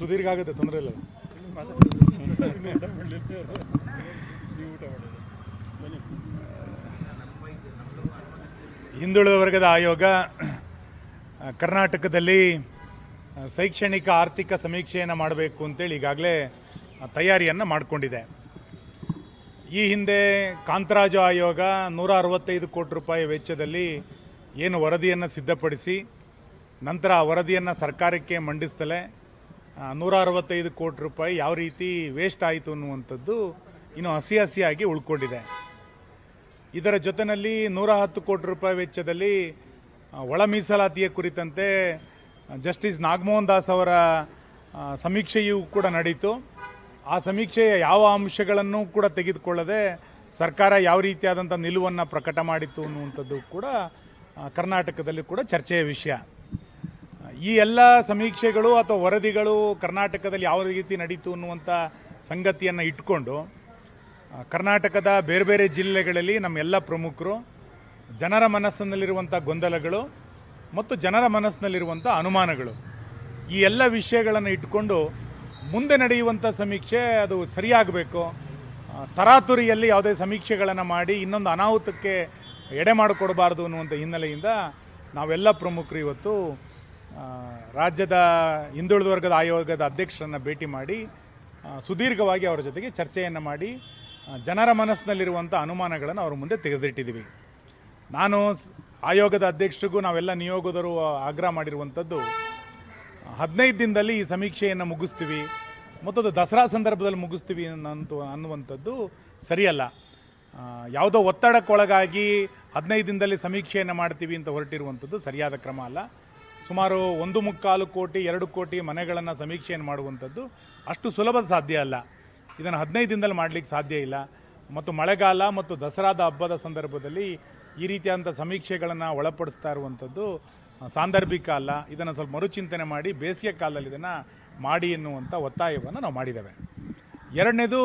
ಸುದೀರ್ಘ ಆಗುತ್ತೆ, ತೊಂದರೆ ಇಲ್ಲ. ಹಿಂದುಳಿದ ವರ್ಗದ ಆಯೋಗ ಕರ್ನಾಟಕದಲ್ಲಿ ಶೈಕ್ಷಣಿಕ ಆರ್ಥಿಕ ಸಮೀಕ್ಷೆಯನ್ನು ಮಾಡಬೇಕು ಅಂತೇಳಿ ಈಗಾಗಲೇ ತಯಾರಿಯನ್ನು ಮಾಡಿಕೊಂಡಿದೆ. ಈ ಹಿಂದೆ ಕಾಂತರಾಜು ಆಯೋಗ 165 ಕೋಟಿ ರೂಪಾಯಿ ವೆಚ್ಚದಲ್ಲಿ ಏನು ವರದಿಯನ್ನು ಸಿದ್ಧಪಡಿಸಿ ನಂತರ ಆ ವರದಿಯನ್ನು ಸರ್ಕಾರಕ್ಕೆ ಮಂಡಿಸ್ತಲೇ 165 ಕೋಟಿ ರೂಪಾಯಿ ಯಾವ ರೀತಿ ವೇಸ್ಟ್ ಆಯಿತು ಅನ್ನುವಂಥದ್ದು ಇನ್ನು ಹಸಿಯಾಗಿ ಉಳ್ಕೊಂಡಿದೆ. ಇದರ ಜೊತೆಯಲ್ಲಿ 110 ಕೋಟಿ ರೂಪಾಯಿ ವೆಚ್ಚದಲ್ಲಿ ಒಳ ಮೀಸಲಾತಿಯ ಕುರಿತಂತೆ ಜಸ್ಟಿಸ್ ನಾಗಮೋಹನ್ ದಾಸ್ ಅವರ ಸಮೀಕ್ಷೆಯೂ ಕೂಡ ನಡೀತು. ಆ ಸಮೀಕ್ಷೆಯ ಯಾವ ಅಂಶಗಳನ್ನು ಕೂಡ ತೆಗೆದುಕೊಳ್ಳದೆ ಸರ್ಕಾರ ಯಾವ ರೀತಿಯಾದಂಥ ನಿಲುವನ್ನು ಪ್ರಕಟ ಮಾಡಿತ್ತು ಅನ್ನುವಂಥದ್ದು ಕೂಡ ಕರ್ನಾಟಕದಲ್ಲಿ ಕೂಡ ಚರ್ಚೆಯ ವಿಷಯ. ಈ ಎಲ್ಲ ಸಮೀಕ್ಷೆಗಳು ಅಥವಾ ವರದಿಗಳು ಕರ್ನಾಟಕದಲ್ಲಿ ಯಾವ ರೀತಿ ನಡೀತು ಅನ್ನುವಂಥ ಸಂಗತಿಯನ್ನು ಇಟ್ಕೊಂಡು ಕರ್ನಾಟಕದ ಬೇರೆ ಬೇರೆ ಜಿಲ್ಲೆಗಳಲ್ಲಿ ನಮ್ಮೆಲ್ಲ ಪ್ರಮುಖರು ಜನರ ಮನಸ್ಸಿನಲ್ಲಿರುವಂಥ ಗೊಂದಲಗಳು ಮತ್ತು ಜನರ ಮನಸ್ಸಿನಲ್ಲಿರುವಂಥ ಅನುಮಾನಗಳು ಈ ಎಲ್ಲ ವಿಷಯಗಳನ್ನು ಇಟ್ಕೊಂಡು ಮುಂದೆ ನಡೆಯುವಂಥ ಸಮೀಕ್ಷೆ ಅದು ಸರಿಯಾಗಬೇಕು. ತರಾತುರಿಯಲ್ಲಿ ಯಾವುದೇ ಸಮೀಕ್ಷೆಗಳನ್ನು ಮಾಡಿ ಇನ್ನೊಂದು ಅನಾಹುತಕ್ಕೆ ಎಡೆ ಮಾಡಿಕೊಡಬಾರ್ದು ಅನ್ನುವಂಥ ಹಿನ್ನೆಲೆಯಿಂದ ನಾವೆಲ್ಲ ಪ್ರಮುಖರು ಇವತ್ತು ರಾಜ್ಯದ ಹಿಂದುಳಿದ ವರ್ಗದ ಆಯೋಗದ ಅಧ್ಯಕ್ಷರನ್ನು ಭೇಟಿ ಮಾಡಿ ಸುದೀರ್ಘವಾಗಿ ಅವರ ಜೊತೆಗೆ ಚರ್ಚೆಯನ್ನು ಮಾಡಿ ಜನರ ಮನಸ್ಸಿನಲ್ಲಿರುವಂಥ ಅನುಮಾನಗಳನ್ನು ಅವ್ರ ಮುಂದೆ ತೆಗೆದಿಟ್ಟಿದ್ದೀವಿ. ನಾನು ಆಯೋಗದ ಅಧ್ಯಕ್ಷರಿಗೂ ನಾವೆಲ್ಲ ನಿಯೋಗದರು ಆಗ್ರಹ ಮಾಡಿರುವಂಥದ್ದು 15 ದಿನದಲ್ಲಿ ಈ ಸಮೀಕ್ಷೆಯನ್ನು ಮುಗಿಸ್ತೀವಿ ಮತ್ತು ಅದು ದಸರಾ ಸಂದರ್ಭದಲ್ಲಿ ಮುಗಿಸ್ತೀವಿ ಅನ್ನುವಂಥದ್ದು ಸರಿಯಲ್ಲ. ಯಾವುದೋ ಒತ್ತಡಕ್ಕೊಳಗಾಗಿ 15 ದಿನದಲ್ಲಿ ಸಮೀಕ್ಷೆಯನ್ನು ಮಾಡ್ತೀವಿ ಅಂತ ಹೊರಟಿರುವಂಥದ್ದು ಸರಿಯಾದ ಕ್ರಮ ಅಲ್ಲ. ಸುಮಾರು 1.25 ಕೋಟಿ 2 ಕೋಟಿ ಮನೆಗಳನ್ನು ಸಮೀಕ್ಷೆಯನ್ನು ಮಾಡುವಂಥದ್ದು ಅಷ್ಟು ಸುಲಭದ ಸಾಧ್ಯ ಅಲ್ಲ. ಇದನ್ನು 15 ದಿನದಲ್ಲಿ ಮಾಡಲಿಕ್ಕೆ ಸಾಧ್ಯ ಇಲ್ಲ. ಮತ್ತು ಮಳೆಗಾಲ ಮತ್ತು ದಸರಾದ ಹಬ್ಬದ ಸಂದರ್ಭದಲ್ಲಿ ಈ ರೀತಿಯಾದಂಥ ಸಮೀಕ್ಷೆಗಳನ್ನು ಒಳಪಡಿಸ್ತಾ ಇರುವಂಥದ್ದು ಸಾಂದರ್ಭಿಕ ಅಲ್ಲ. ಇದನ್ನು ಸ್ವಲ್ಪ ಮರುಚಿಂತನೆ ಮಾಡಿ ಬೇಸಿಗೆ ಕಾಲದಲ್ಲಿ ಇದನ್ನು ಮಾಡಿ ಎನ್ನುವಂಥ ಒತ್ತಾಯವನ್ನು ನಾವು ಮಾಡಿದ್ದೇವೆ. ಎರಡನೇದು,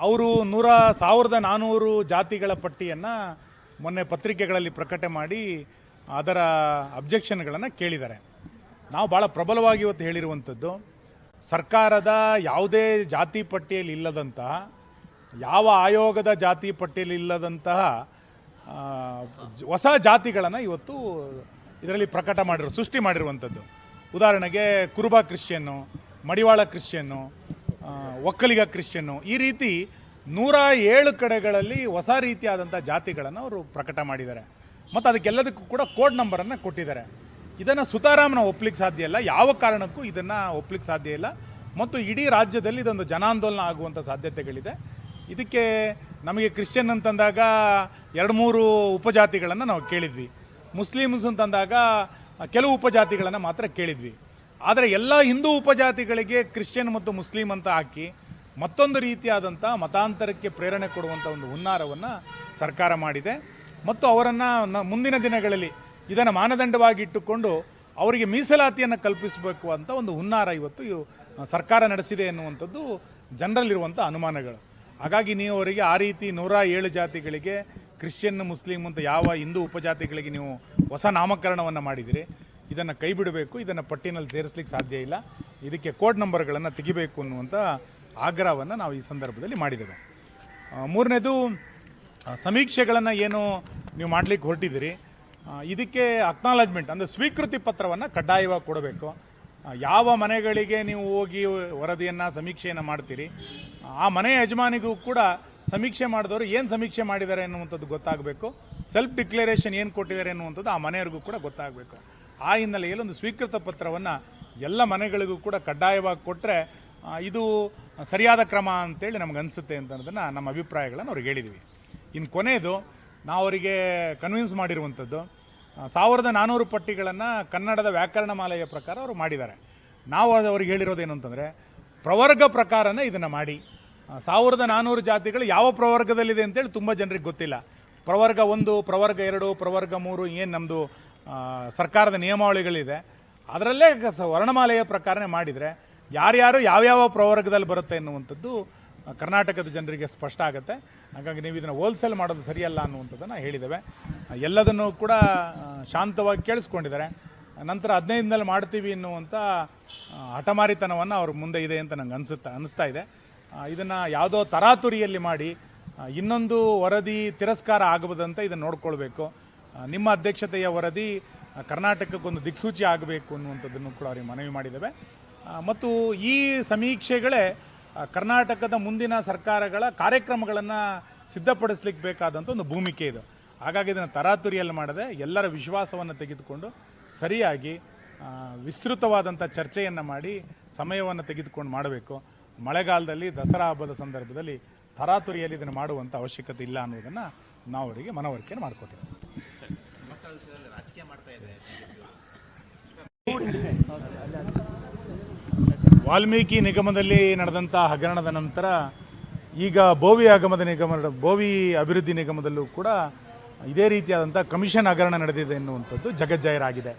ಅವರು 1400 ಜಾತಿಗಳ ಪಟ್ಟಿಯನ್ನು ಮೊನ್ನೆ ಪತ್ರಿಕೆಗಳಲ್ಲಿ ಪ್ರಕಟ ಮಾಡಿ ಅದರ ಅಬ್ಜೆಕ್ಷನ್ಗಳನ್ನು ಕೇಳಿದ್ದಾರೆ. ನಾವು ಭಾಳ ಪ್ರಬಲವಾಗಿ ಇವತ್ತು ಹೇಳಿರುವಂಥದ್ದು, ಸರ್ಕಾರದ ಯಾವುದೇ ಜಾತಿ ಪಟ್ಟಿಯಲ್ಲಿ ಇಲ್ಲದಂತಹ, ಯಾವ ಆಯೋಗದ ಜಾತಿ ಪಟ್ಟಿಯಲ್ಲಿ ಇಲ್ಲದಂತಹ ಹೊಸ ಜಾತಿಗಳನ್ನು ಇವತ್ತು ಇದರಲ್ಲಿ ಪ್ರಕಟ ಸೃಷ್ಟಿ ಮಾಡಿರುವಂಥದ್ದು. ಉದಾಹರಣೆಗೆ ಕುರುಬ ಕ್ರಿಶ್ಚಿಯನ್ನು, ಮಡಿವಾಳ ಕ್ರಿಶ್ಚಿಯನ್ನು, ಒಕ್ಕಲಿಗ ಕ್ರಿಶ್ಚಿಯನ್ನು, ಈ ರೀತಿ 107 ಕಡೆಗಳಲ್ಲಿ ಹೊಸ ರೀತಿಯಾದಂಥ ಜಾತಿಗಳನ್ನು ಅವರು ಪ್ರಕಟ ಮಾಡಿದ್ದಾರೆ. ಮತ್ತು ಅದಕ್ಕೆಲ್ಲದಕ್ಕೂ ಕೂಡ ಕೋಡ್ ನಂಬರನ್ನು ಕೊಟ್ಟಿದ್ದಾರೆ. ಇದನ್ನು ಸುತಾರಾಮನ ಒಪ್ಪಲಿಕ್ಕೆ ಸಾಧ್ಯ ಇಲ್ಲ, ಯಾವ ಕಾರಣಕ್ಕೂ ಇದನ್ನು ಒಪ್ಪಲಿಕ್ಕೆ ಸಾಧ್ಯ ಇಲ್ಲ. ಮತ್ತು ಇಡೀ ರಾಜ್ಯದಲ್ಲಿ ಇದೊಂದು ಜನಾಂದೋಲನ ಆಗುವಂಥ ಸಾಧ್ಯತೆಗಳಿದೆ. ಇದಕ್ಕೆ ನಮಗೆ ಕ್ರಿಶ್ಚಿಯನ್ ಅಂತಂದಾಗ 2-3 ಉಪಜಾತಿಗಳನ್ನು ನಾವು ಕೇಳಿದ್ವಿ, ಮುಸ್ಲಿಮ್ಸ್ ಅಂತಂದಾಗ ಕೆಲವು ಉಪಜಾತಿಗಳನ್ನು ಮಾತ್ರ ಕೇಳಿದ್ವಿ. ಆದರೆ ಎಲ್ಲ ಹಿಂದೂ ಉಪಜಾತಿಗಳಿಗೆ ಕ್ರಿಶ್ಚಿಯನ್ ಮತ್ತು ಮುಸ್ಲಿಂ ಅಂತ ಹಾಕಿ ಮತ್ತೊಂದು ರೀತಿಯಾದಂಥ ಮತಾಂತರಕ್ಕೆ ಪ್ರೇರಣೆ ಕೊಡುವಂಥ ಒಂದು ಹುನ್ನಾರವನ್ನು ಸರ್ಕಾರ ಮಾಡಿದೆ. ಮತ್ತು ಅವರನ್ನು ಮುಂದಿನ ದಿನಗಳಲ್ಲಿ ಇದನ್ನು ಮಾನದಂಡವಾಗಿ ಇಟ್ಟುಕೊಂಡು ಅವರಿಗೆ ಮೀಸಲಾತಿಯನ್ನು ಕಲ್ಪಿಸಬೇಕು ಅಂತ ಒಂದು ಹುನ್ನಾರ ಇವತ್ತು ಸರ್ಕಾರ ನಡೆಸಿದೆ ಎನ್ನುವಂಥದ್ದು ಜನರಲ್ಲಿರುವಂಥ ಅನುಮಾನಗಳು. ಹಾಗಾಗಿ ನೀವು ಅವರಿಗೆ ಆ ರೀತಿ 107 ಜಾತಿಗಳಿಗೆ ಕ್ರಿಶ್ಚಿಯನ್ ಮುಸ್ಲಿಂ ಅಂತ ಯಾವ ಹಿಂದೂ ಉಪಜಾತಿಗಳಿಗೆ ನೀವು ಹೊಸ ನಾಮಕರಣವನ್ನು ಮಾಡಿದಿರಿ, ಇದನ್ನು ಕೈ ಬಿಡಬೇಕು, ಇದನ್ನು ಪಟ್ಟಿನಲ್ಲಿ ಸೇರಿಸಲಿಕ್ಕೆ ಸಾಧ್ಯ ಇಲ್ಲ, ಇದಕ್ಕೆ ಕೋಡ್ ನಂಬರ್ಗಳನ್ನು ತೆಗಿಬೇಕು ಅನ್ನುವಂಥ ಆಗ್ರಹವನ್ನು ನಾವು ಈ ಸಂದರ್ಭದಲ್ಲಿ ಮಾಡಿದ್ದೇವೆ. ಮೂರನೇದು, ಸಮೀಕ್ಷೆಗಳನ್ನು ಏನು ನೀವು ಮಾಡಲಿಕ್ಕೆ ಹೊರಟಿದ್ದೀರಿ, ಇದಕ್ಕೆ ಅಕ್ನಾಲಜ್ಮೆಂಟ್ ಅಂದರೆ ಸ್ವೀಕೃತಿ ಪತ್ರವನ್ನು ಕಡ್ಡಾಯವಾಗಿ ಕೊಡಬೇಕು. ಯಾವ ಮನೆಗಳಿಗೆ ನೀವು ಹೋಗಿ ವರದಿಯನ್ನು ಸಮೀಕ್ಷೆಯನ್ನು ಮಾಡ್ತೀರಿ, ಆ ಮನೆಯ ಯಜಮಾನಿಗೂ ಕೂಡ ಸಮೀಕ್ಷೆ ಮಾಡಿದವರು ಏನು ಸಮೀಕ್ಷೆ ಮಾಡಿದ್ದಾರೆ ಎನ್ನುವಂಥದ್ದು ಗೊತ್ತಾಗಬೇಕು. ಸೆಲ್ಫ್ ಡಿಕ್ಲರೇಷನ್ ಏನು ಕೊಟ್ಟಿದ್ದಾರೆ ಎನ್ನುವಂಥದ್ದು ಆ ಮನೆಯವರಿಗೂ ಕೂಡ ಗೊತ್ತಾಗಬೇಕು. ಆ ಹಿನ್ನೆಲೆಯಲ್ಲಿ ಒಂದು ಸ್ವೀಕೃತ ಪತ್ರವನ್ನು ಎಲ್ಲ ಮನೆಗಳಿಗೂ ಕೂಡ ಕಡ್ಡಾಯವಾಗಿ ಕೊಟ್ಟರೆ ಇದು ಸರಿಯಾದ ಕ್ರಮ ಅಂತೇಳಿ ನಮ್ಗೆ ಅನಿಸುತ್ತೆ ಅನ್ನೋದನ್ನು ನಮ್ಮ ಅಭಿಪ್ರಾಯಗಳನ್ನು ಅವ್ರಿಗೆ ಹೇಳಿದ್ದೀವಿ. ಇನ್ನು ಕೊನೆಯದು, ನಾವು ಅವರಿಗೆ ಕನ್ವಿನ್ಸ್ ಮಾಡಿರುವಂಥದ್ದು 1400 ಪಟ್ಟಿಗಳನ್ನು ಕನ್ನಡದ ವ್ಯಾಕರಣ ಮಾಲೆಯ ಪ್ರಕಾರ ಅವರು ಮಾಡಿದ್ದಾರೆ. ನಾವು ಅವ್ರಿಗೆ ಹೇಳಿರೋದೇನು ಅಂತಂದರೆ, ಪ್ರವರ್ಗ ಪ್ರಕಾರನೇ ಇದನ್ನು ಮಾಡಿ. 1400 ಜಾತಿಗಳು ಯಾವ ಪ್ರವರ್ಗದಲ್ಲಿದೆ ಅಂತೇಳಿ ತುಂಬ ಜನರಿಗೆ ಗೊತ್ತಿಲ್ಲ. ಪ್ರವರ್ಗ 1, ಪ್ರವರ್ಗ 2, ಪ್ರವರ್ಗ 3 ಏನು ನಮ್ಮದು ಸರ್ಕಾರದ ನಿಯಮಾವಳಿಗಳಿದೆ, ಅದರಲ್ಲೇ ವರ್ಣಮಾಲೆಯ ಪ್ರಕಾರನೇ ಮಾಡಿದರೆ ಯಾರ್ಯಾರು ಯಾವ್ಯಾವ ಪ್ರವರ್ಗದಲ್ಲಿ ಬರುತ್ತೆ ಎನ್ನುವಂಥದ್ದು ಕರ್ನಾಟಕದ ಜನರಿಗೆ ಸ್ಪಷ್ಟ ಆಗುತ್ತೆ. ಹಾಗಾಗಿ ನೀವು ಇದನ್ನು ಹೋಲ್ಸೇಲ್ ಮಾಡೋದು ಸರಿಯಲ್ಲ ಅನ್ನುವಂಥದ್ದನ್ನು ಹೇಳಿದ್ದೇವೆ. ಎಲ್ಲದನ್ನು ಕೂಡ ಶಾಂತವಾಗಿ ಕೇಳಿಸ್ಕೊಂಡಿದ್ದಾರೆ. ನಂತರ 15 ದಿನದಲ್ಲಿ ಮಾಡ್ತೀವಿ ಎನ್ನುವಂಥ ಹಠಮಾರಿತನವನ್ನು ಅವ್ರ ಮುಂದೆ ಇದೆ ಅಂತ ನಂಗೆ ಅನಿಸ್ತಾ ಇದೆ. ಇದನ್ನು ಯಾವುದೋ ತರಾತುರಿಯಲ್ಲಿ ಮಾಡಿ ಇನ್ನೊಂದು ವರದಿ ತಿರಸ್ಕಾರ ಆಗಬದಂತೆ ಇದನ್ನು ನೋಡ್ಕೊಳ್ಬೇಕು. ನಿಮ್ಮ ಅಧ್ಯಕ್ಷತೆಯ ವರದಿ ಕರ್ನಾಟಕಕ್ಕೊಂದು ದಿಕ್ಸೂಚಿ ಆಗಬೇಕು ಅನ್ನುವಂಥದ್ದನ್ನು ಕೂಡ ಅವರಿಗೆ ಮನವಿ ಮಾಡಿದ್ದೇವೆ. ಮತ್ತು ಈ ಸಮೀಕ್ಷೆಗಳೇ ಕರ್ನಾಟಕದ ಮುಂದಿನ ಸರ್ಕಾರಗಳ ಕಾರ್ಯಕ್ರಮಗಳನ್ನು ಸಿದ್ಧಪಡಿಸ್ಲಿಕ್ಕೆ ಬೇಕಾದಂಥ ಒಂದು ಭೂಮಿಕೆ ಇದು. ಹಾಗಾಗಿ ಇದನ್ನು ತರಾತುರಿಯಲ್ಲಿ ಮಾಡದೆ ಎಲ್ಲರ ವಿಶ್ವಾಸವನ್ನು ತೆಗೆದುಕೊಂಡು ಸರಿಯಾಗಿ ವಿಸ್ತೃತವಾದಂಥ ಚರ್ಚೆಯನ್ನು ಮಾಡಿ ಸಮಯವನ್ನು ತೆಗೆದುಕೊಂಡು ಮಾಡಬೇಕು. ಮಳೆಗಾಲದಲ್ಲಿ ದಸರಾ ಹಬ್ಬದ ಸಂದರ್ಭದಲ್ಲಿ ತರಾತುರಿಯಲ್ಲಿ ಇದನ್ನು ಮಾಡುವಂಥ ಅವಶ್ಯಕತೆ ಇಲ್ಲ ಅನ್ನೋದನ್ನು ನಾವು ಅವರಿಗೆ ಮನವರಿಕೆಯನ್ನು ಮಾಡಿಕೊಟ್ಟಿದ್ದೇವೆ. ವಾಲ್ಮೀಕಿ ನಿಗಮದಲ್ಲಿ ನಡೆದಂಥ ಹಗರಣದ ನಂತರ ಈಗ ಬೋವಿ ಅಭಿವೃದ್ಧಿ ನಿಗಮದಲ್ಲೂ ಕೂಡ ಇದೇ ರೀತಿಯಾದಂಥ ಕಮಿಷನ್ ಹಗರಣ ನಡೆದಿದೆ ಎನ್ನುವಂಥದ್ದು ಜಗಜ್ಜಾಹೀರಾಗಿದೆ.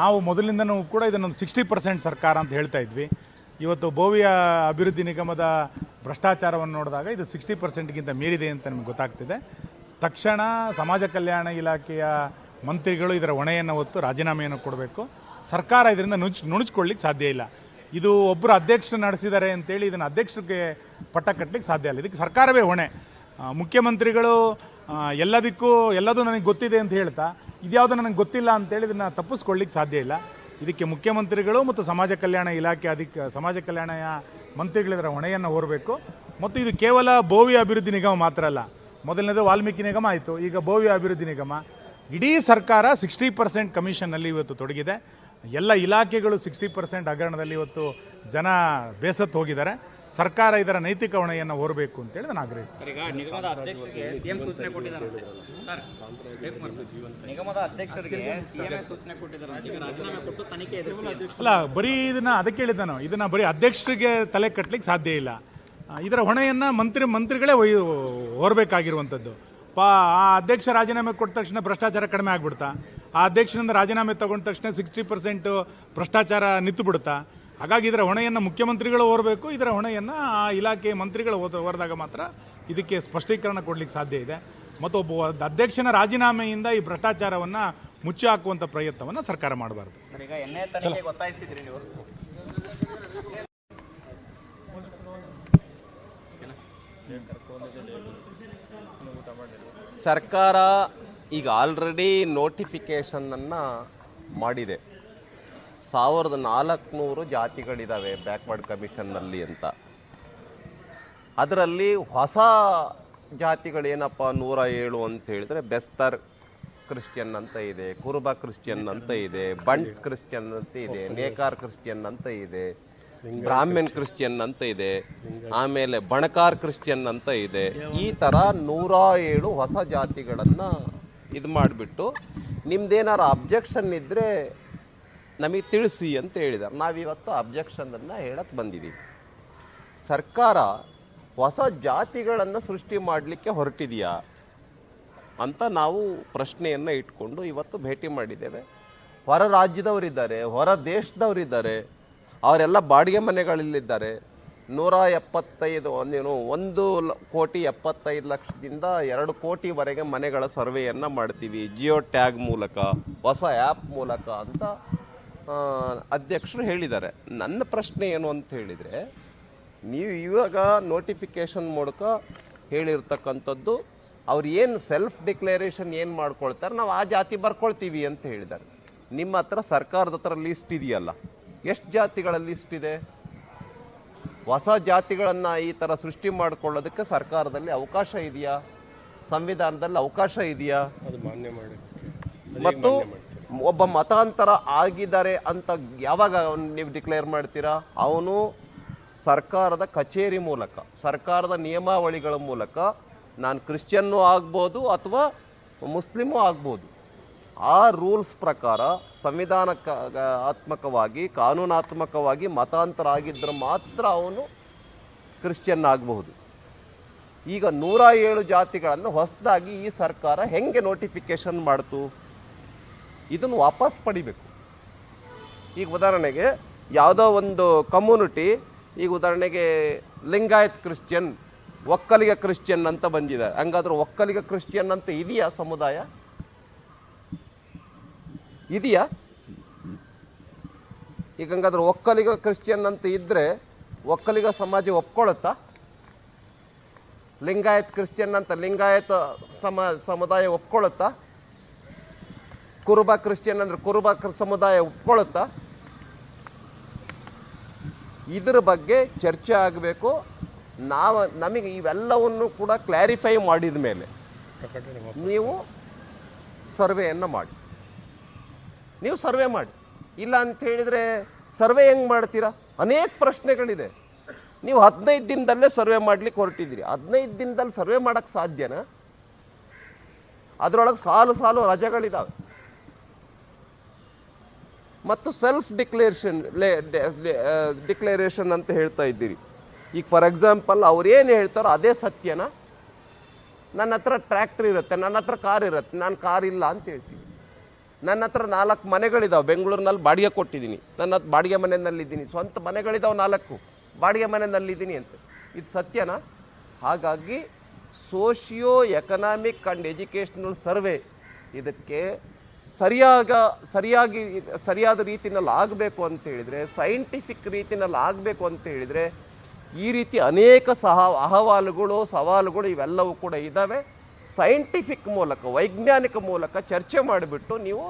ನಾವು ಮೊದಲಿಂದನೂ ಕೂಡ ಇದನ್ನೊಂದು 60% ಸರ್ಕಾರ ಅಂತ ಹೇಳ್ತಾ ಇದ್ವಿ. ಇವತ್ತು ಬೋವಿ ಅಭಿವೃದ್ಧಿ ನಿಗಮದ ಭ್ರಷ್ಟಾಚಾರವನ್ನು ನೋಡಿದಾಗ ಇದು 60%ಗಿಂತ ಮೀರಿದೆ ಅಂತ ನಮಗೆ ಗೊತ್ತಾಗ್ತಿದೆ. ತಕ್ಷಣ ಸಮಾಜ ಕಲ್ಯಾಣ ಇಲಾಖೆಯ ಮಂತ್ರಿಗಳು ಇದರ ಹೊಣೆಯನ್ನು ಹೊತ್ತು ರಾಜೀನಾಮೆಯನ್ನು ಕೊಡಬೇಕು. ಸರ್ಕಾರ ಇದರಿಂದ ನುಣುಚ್ಕೊಳ್ಳಿಕ್ಕೆ ಸಾಧ್ಯ ಇಲ್ಲ. ಇದು ಒಬ್ಬರು ಅಧ್ಯಕ್ಷರು ನಡೆಸಿದ್ದಾರೆ ಅಂತೇಳಿ ಇದನ್ನು ಅಧ್ಯಕ್ಷರಿಗೆ ಪಟ್ಟ ಕಟ್ಟಲಿಕ್ಕೆ ಸಾಧ್ಯ ಇಲ್ಲ. ಇದಕ್ಕೆ ಸರ್ಕಾರವೇ ಹೊಣೆ. ಮುಖ್ಯಮಂತ್ರಿಗಳು ಎಲ್ಲದೂ ನನಗೆ ಗೊತ್ತಿದೆ ಅಂತ ಹೇಳ್ತಾ ಇದ್ಯಾವುದು ನನಗೆ ಗೊತ್ತಿಲ್ಲ ಅಂತೇಳಿ ಇದನ್ನು ತಪ್ಪಿಸ್ಕೊಳ್ಳಿಕ್ಕೆ ಸಾಧ್ಯ ಇಲ್ಲ. ಇದಕ್ಕೆ ಮುಖ್ಯಮಂತ್ರಿಗಳು ಮತ್ತು ಸಮಾಜ ಕಲ್ಯಾಣ ಇಲಾಖೆ ಸಮಾಜ ಕಲ್ಯಾಣ ಮಂತ್ರಿಗಳಿದರ ಹೊಣೆಯನ್ನು ಹೊರಬೇಕು. ಮತ್ತು ಇದು ಕೇವಲ ಬೋವಿ ಅಭಿವೃದ್ಧಿ ನಿಗಮ ಮಾತ್ರ ಅಲ್ಲ. ಮೊದಲನೇದು ವಾಲ್ಮೀಕಿ ನಿಗಮ ಆಯಿತು, ಈಗ ಬೋವಿ ಅಭಿವೃದ್ಧಿ ನಿಗಮ. ಇಡೀ ಸರ್ಕಾರ 60% ಕಮಿಷನ್ನಲ್ಲಿ ಇವತ್ತು ತೊಡಗಿದೆ. ಎಲ್ಲ ಇಲಾಖೆಗಳು 60% ಹಗರಣದಲ್ಲಿ ಇವತ್ತು ಜನ ಬೇಸತ್ತು ಹೋಗಿದ್ದಾರೆ. ಸರ್ಕಾರ ಇದರ ನೈತಿಕ ಹೊಣೆಯನ್ನು ಹೊರಬೇಕು ಅಂತೇಳಿ ನಾನು ಆಗ್ರಹಿಸ್ತೀನಿ. ನಿಗಮದ ಅಧ್ಯಕ್ಷರಿಗೆ ಸಿಎಂ ಸೂಚನೆ ಕೊಟ್ಟಿದ್ದಾರಂತೆ ಸರ್. ನಿಗಮದ ಅಧ್ಯಕ್ಷರಿಗೆ ಸಿಎಂ ಸೂಚನೆ ಕೊಟ್ಟಿದ್ದಾರೆ, ರಾಜೀನಾಮೆ ಕೊಟ್ಟು ತನಿಖೆ ಎದುರಿಸಿ. ಅಲ್ಲ, ಬರೀ ಇದಕ್ಕೆ ಹೇಳಿದ್ದೆ ನಾನು, ಇದನ್ನ ಬರೀ ಅಧ್ಯಕ್ಷರಿಗೆ ತಲೆ ಕಟ್ಟಲಿಕ್ಕೆ ಸಾಧ್ಯ ಇಲ್ಲ. ಇದರ ಹೊಣೆಯನ್ನು ಮಂತ್ರಿಗಳೇ ಹೊರಬೇಕಾಗಿರುವಂಥದ್ದು. ಆ ಅಧ್ಯಕ್ಷ ರಾಜೀನಾಮೆ ಕೊಟ್ಟ ತಕ್ಷಣ ಭ್ರಷ್ಟಾಚಾರ ಕಡಿಮೆ ಆಗ್ಬಿಡ್ತಾ? ಆ ಅಧ್ಯಕ್ಷನಿಂದ ರಾಜೀನಾಮೆ ತಗೊಂಡ ತಕ್ಷಣ 60% ಭ್ರಷ್ಟಾಚಾರ ನಿಂತು ಬಿಡುತ್ತಾ? ಹಾಗಾಗಿ ಇದರ ಹೊಣೆಯನ್ನು ಮುಖ್ಯಮಂತ್ರಿಗಳು ಹೊರಬೇಕು. ಇದರ ಹೊಣೆಯನ್ನು ಆ ಇಲಾಖೆ ಮಂತ್ರಿಗಳು ಹೊರದಾಗ ಮಾತ್ರ ಇದಕ್ಕೆ ಸ್ಪಷ್ಟೀಕರಣ ಕೊಡಲಿಕ್ಕೆ ಸಾಧ್ಯ ಇದೆ. ಮತ್ತು ಒಬ್ಬ ಅಧ್ಯಕ್ಷನ ರಾಜೀನಾಮೆಯಿಂದ ಈ ಭ್ರಷ್ಟಾಚಾರವನ್ನು ಮುಚ್ಚಿ ಹಾಕುವಂಥ ಪ್ರಯತ್ನವನ್ನು ಸರ್ಕಾರ ಮಾಡಬಾರ್ದು. ಸರ್ಕಾರ ಈಗ ಆಲ್ರೆಡಿ ನೋಟಿಫಿಕೇಷನನ್ನು ಮಾಡಿದೆ. 1400 ಜಾತಿಗಳಿದ್ದಾವೆ ಬ್ಯಾಕ್ವರ್ಡ್ ಕಮಿಷನ್ನಲ್ಲಿ ಅಂತ. ಅದರಲ್ಲಿ ಹೊಸ ಜಾತಿಗಳೇನಪ್ಪ 107 ಅಂತ ಹೇಳಿದ್ರೆ ಬೆಸ್ತರ್ ಕ್ರಿಶ್ಚಿಯನ್ ಅಂತ ಇದೆ, ಕುರುಬ ಕ್ರಿಶ್ಚಿಯನ್ ಅಂತ ಇದೆ, ಬಂಟ್ಸ್ ಕ್ರಿಶ್ಚಿಯನ್ ಅಂತ ಇದೆ, ನೇಕಾರ್ ಕ್ರಿಶ್ಚಿಯನ್ ಅಂತ ಇದೆ, ಬ್ರಾಹ್ಮಣ್ ಕ್ರಿಶ್ಚಿಯನ್ ಅಂತ ಇದೆ, ಆಮೇಲೆ ಬಣಕಾರ್ ಕ್ರಿಶ್ಚಿಯನ್ ಅಂತ ಇದೆ. ಈ ಥರ 107 ಹೊಸ ಜಾತಿಗಳನ್ನು ಇದು ಮಾಡಿಬಿಟ್ಟು ನಿಮ್ದೇನಾರು ಅಬ್ಜೆಕ್ಷನ್ ಇದ್ದರೆ ನಮಗೆ ತಿಳಿಸಿ ಅಂತ ಹೇಳಿದ್ದಾರೆ. ನಾವಿವತ್ತು ಅಬ್ಜೆಕ್ಷನನ್ನು ಹೇಳಕ್ಕೆ ಬಂದಿದ್ದೀವಿ. ಸರ್ಕಾರ ಹೊಸ ಜಾತಿಗಳನ್ನು ಸೃಷ್ಟಿ ಮಾಡಲಿಕ್ಕೆ ಹೊರಟಿದೆಯಾ ಅಂತ ನಾವು ಪ್ರಶ್ನೆಯನ್ನು ಇಟ್ಕೊಂಡು ಇವತ್ತು ಭೇಟಿ ಮಾಡಿದ್ದೇವೆ. ಹೊರ ರಾಜ್ಯದವರಿದ್ದಾರೆ, ಹೊರ ದೇಶದವರಿದ್ದಾರೆ, ಅವರೆಲ್ಲ ಬಾಡಿಗೆ ಮನೆಗಳಲ್ಲಿದ್ದಾರೆ. 175 1,75,00,000ದಿಂದ 2 ಕೋಟಿವರೆಗೆ ಮನೆಗಳ ಸರ್ವೆಯನ್ನು ಮಾಡ್ತೀವಿ ಜಿಯೋ ಟ್ಯಾಗ್ ಮೂಲಕ, ಹೊಸ ಆ್ಯಪ್ ಮೂಲಕ ಅಂತ ಅಧ್ಯಕ್ಷರು ಹೇಳಿದ್ದಾರೆ. ನನ್ನ ಪ್ರಶ್ನೆ ಏನು ಅಂತ ಹೇಳಿದರೆ, ನೀವು ಇವಾಗ ನೋಟಿಫಿಕೇಷನ್ ಮೂಲಕ ಹೇಳಿರ್ತಕ್ಕಂಥದ್ದು ಅವ್ರು ಏನು ಸೆಲ್ಫ್ ಡಿಕ್ಲರೇಷನ್ ಏನು ಮಾಡ್ಕೊಳ್ತಾರೆ, ನಾವು ಆ ಜಾತಿ ಬರ್ಕೊಳ್ತೀವಿ ಅಂತ ಹೇಳಿದ್ದಾರೆ. ನಿಮ್ಮ ಹತ್ರ ಸರ್ಕಾರದ ಹತ್ರ ಲಿಸ್ಟ್ ಇದೆಯಲ್ಲ, ಎಷ್ಟು ಜಾತಿಗಳ ಲಿಸ್ಟ್ ಇದೆ? ಹೊಸ ಜಾತಿಗಳನ್ನು ಈ ಥರ ಸೃಷ್ಟಿ ಮಾಡಿಕೊಳ್ಳೋದಕ್ಕೆ ಸರ್ಕಾರದಲ್ಲಿ ಅವಕಾಶ ಇದೆಯಾ? ಸಂವಿಧಾನದಲ್ಲಿ ಅವಕಾಶ ಇದೆಯಾ? ಅದು ಮಾನ್ಯ ಮಾಡಿ. ಮತ್ತು ಒಬ್ಬ ಮತಾಂತರ ಆಗಿದ್ದಾರೆ ಅಂತ ಯಾವಾಗ ನೀವು ಡಿಕ್ಲೇರ್ ಮಾಡ್ತೀರಾ? ಅವನು ಸರ್ಕಾರದ ಕಚೇರಿ ಮೂಲಕ, ಸರ್ಕಾರದ ನಿಯಮಾವಳಿಗಳ ಮೂಲಕ ನಾನು ಕ್ರಿಶ್ಚಿಯನ್ನೂ ಆಗ್ಬೋದು ಅಥವಾ ಮುಸ್ಲಿಮೂ ಆಗ್ಬೋದು. ಆ ರೂಲ್ಸ್ ಪ್ರಕಾರ ಸಂವಿಧಾನಾತ್ಮಕವಾಗಿ, ಕಾನೂನಾತ್ಮಕವಾಗಿ ಮತಾಂತರ ಆಗಿದ್ದರೆ ಮಾತ್ರ ಅವನು ಕ್ರಿಶ್ಚಿಯನ್ ಆಗಬಹುದು. ಈಗ 107 ಜಾತಿಗಳನ್ನು ಹೊಸದಾಗಿ ಈ ಸರ್ಕಾರ ಹೆಂಗೆ ನೋಟಿಫಿಕೇಷನ್ ಮಾಡ್ತು? ಇದನ್ನು ವಾಪಸ್ ಪಡಿಬೇಕು. ಈಗ ಉದಾಹರಣೆಗೆ ಯಾವುದೋ ಒಂದು ಕಮ್ಯುನಿಟಿ, ಈಗ ಉದಾಹರಣೆಗೆ ಲಿಂಗಾಯತ್ ಕ್ರಿಶ್ಚಿಯನ್, ಒಕ್ಕಲಿಗ ಕ್ರಿಶ್ಚಿಯನ್ ಅಂತ ಬಂದಿದೆ. ಹಂಗಾದ್ರೆ ಒಕ್ಕಲಿಗ ಕ್ರಿಶ್ಚಿಯನ್ ಅಂತ ಇದೆಯಾ ಸಮುದಾಯ? ಇದೆಯಾ? ಈಗ ಹಂಗಾದ್ರೆ ಒಕ್ಕಲಿಗ ಕ್ರಿಶ್ಚಿಯನ್ ಅಂತ ಇದ್ರೆ ಒಕ್ಕಲಿಗ ಸಮಾಜ ಒಪ್ಕೊಳ್ಳುತ್ತಾ? ಲಿಂಗಾಯತ್ ಕ್ರಿಶ್ಚಿಯನ್ ಅಂತ ಲಿಂಗಾಯತ ಸಮುದಾಯ ಒಪ್ಕೊಳ್ಳುತ್ತಾ? ಕುರುಬ ಕ್ರಿಶ್ಚಿಯನ್ ಅಂದ್ರೆ ಕುರುಬ ಸಮುದಾಯ ಒಪ್ಕೊಳ್ಳುತ್ತಾ? ಇದ್ರ ಬಗ್ಗೆ ಚರ್ಚೆ ಆಗಬೇಕು. ನಮಗೆ ಇವೆಲ್ಲವನ್ನು ಕೂಡ ಕ್ಲಾರಿಫೈ ಮಾಡಿದ ಮೇಲೆ ನೀವು ಸರ್ವೆಯನ್ನು ಮಾಡಿ. ನೀವು ಸರ್ವೆ ಮಾಡಿ. ಇಲ್ಲ ಅಂತ ಹೇಳಿದರೆ ಸರ್ವೆ ಹೆಂಗೆ ಮಾಡ್ತೀರಾ? ಅನೇಕ ಪ್ರಶ್ನೆಗಳಿದೆ. ನೀವು 15 ದಿನದಲ್ಲೇ ಸರ್ವೆ ಮಾಡ್ಲಿಕ್ಕೆ ಹೊರಟಿದ್ದೀರಿ. 15 ದಿನದಲ್ಲಿ ಸರ್ವೆ ಮಾಡೋಕ್ಕೆ ಸಾಧ್ಯನಾ? ಅದರೊಳಗೆ ಸಾಲು ಸಾಲು ರಜೆಗಳಿದ್ದಾವೆ. ಮತ್ತು ಸೆಲ್ಫ್ ಡಿಕ್ಲೇರೇಷನ್ ಅಂತ ಹೇಳ್ತಾ ಇದ್ದೀರಿ. ಈಗ ಫಾರ್ ಎಕ್ಸಾಂಪಲ್ ಅವ್ರೇನು ಹೇಳ್ತಾರೋ ಅದೇ ಸತ್ಯನ? ನನ್ನ ಹತ್ರ ಟ್ರ್ಯಾಕ್ಟರ್ ಇರುತ್ತೆ, ನನ್ನ ಹತ್ರ ಕಾರ್ ಇರುತ್ತೆ, ನಾನು ಕಾರ್ ಇಲ್ಲ ಅಂತ ಹೇಳ್ತೀನಿ. ನನ್ನ ಹತ್ರ 4 ಮನೆಗಳಿದ್ದಾವೆ, ಬೆಂಗಳೂರಿನಲ್ಲಿ ಬಾಡಿಗೆ ಕೊಟ್ಟಿದ್ದೀನಿ, ನನ್ನ ಬಾಡಿಗೆ ಮನೆಯಲ್ಲಿದ್ದೀನಿ, ಸ್ವಂತ ಮನೆಗಳಿದ್ದಾವೆ 4 ಬಾಡಿಗೆ ಮನೆಯಲ್ಲಿದ್ದೀನಿ ಅಂತ. ಇದು ಸತ್ಯನಾ? ಹಾಗಾಗಿ socio economic and educational survey ಇದಕ್ಕೆ ಸರಿಯಾದ ರೀತಿಯಲ್ಲಿ ಆಗಬೇಕು ಅಂತ ಹೇಳಿದರೆ, ಸೈಂಟಿಫಿಕ್ ರೀತಿಯಲ್ಲಿ ಆಗಬೇಕು ಅಂತ ಹೇಳಿದರೆ ಈ ರೀತಿ ಅನೇಕ ಸವಾಲುಗಳು ಇವೆಲ್ಲವೂ ಕೂಡ ಇದ್ದಾವೆ. ಸೈಂಟಿಫಿಕ್ ಮೂಲಕ, ವೈಜ್ಞಾನಿಕ ಮೂಲಕ ಚರ್ಚೆ ಮಾಡಿಬಿಟ್ಟು ನೀವು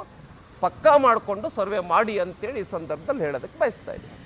ಪಕ್ಕಾ ಮಾಡಿಕೊಂಡು ಸರ್ವೆ ಮಾಡಿ ಅಂತೇಳಿ ಈ ಸಂದರ್ಭದಲ್ಲಿ ಹೇಳೋದಕ್ಕೆ ಬಯಸ್ತಾ ಇದ್ದೀನಿ.